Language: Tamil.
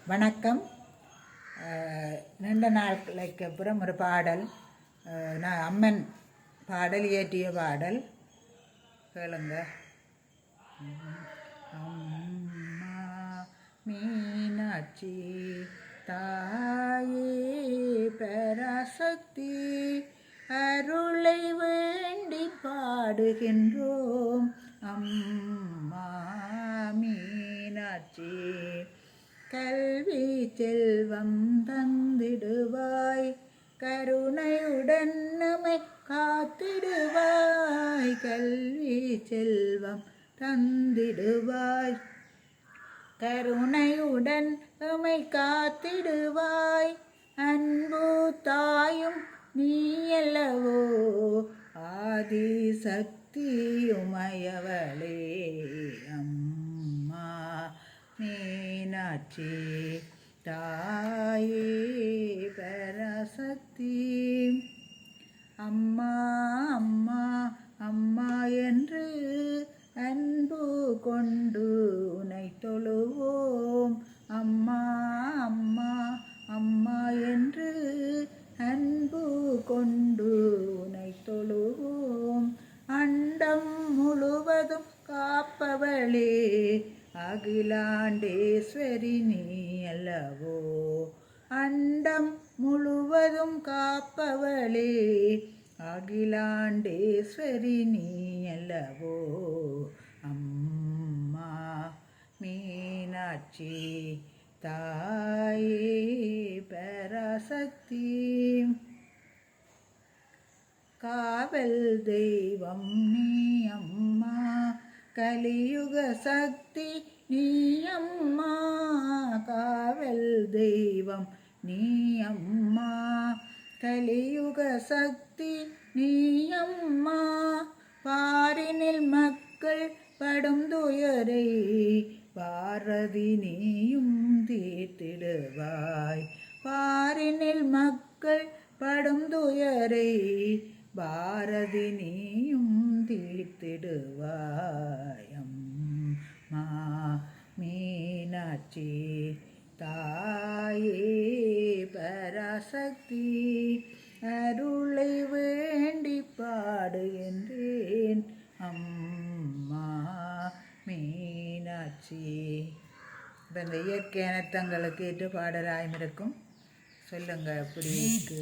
வணக்கம். நீண்ட நாட்களுக்கு அப்புறம் ஒரு பாடல், நான் அம்மன் பாடல், இயற்றிய பாடல் கேளுங்க. அம்மா மீனாட்சி தாயே பராசக்தி, அருளை வேண்டி பாடுகின்றோம். அம்மா மீனாட்சி, கல்வி செல்வம் தந்திடுவாய், கருணையுடன் நம்மை காத்திடுவாய். கல்வி செல்வம் தந்திடுவாய், கருணையுடன் நம்மை காத்திடுவாய். அன்பு தாயும் நீயல்லவோ, ஆதி சக்தியுமையவளே. அம்மா மீனாட்சி தாயே பராசக்தி, அம்மா அம்மா அம்மா என்று அன்பு கொண்டு உனை தொழுவோம். அம்மா அம்மா அம்மா என்று அன்பு கொண்டு உனை தொழுவோம். அண்டம் முழுவதும் காப்பவளே, அகிலாண்டேஸ்வரி நீ அல்லவோ. அண்டம் முழுவதும் காப்பவளே, அகிலாண்டேஸ்வரி நீ அல்லவோ. அம்மா மீனாட்சி தாயே பராசக்தி, காவல் தெய்வம் நீ அம்மா, கலியுக சக்தி நீ அம்மா. காவல் தெய்வம் நீ அம்மா, கலியுக சக்தி நீ அம்மா. பாரினில் மக்கள் படும் துயரை பாரதி நீயும் தீர்த்திடுவாய். பாரினில் மக்கள் படும் துயரை பாரதி நீயும் தீர்த்திடுவாய். அம்மா மீனாட்சி தாயே பராசக்தி, அருளை வேண்டி பாடுகின்றேன். அம்மா மீனாட்சி. இப்போ இந்த இயற்கை அனர்த்தங்களுக்கு ஏற்ற பாடலாயும் இருக்கும். சொல்லுங்க எப்படி இருக்கு?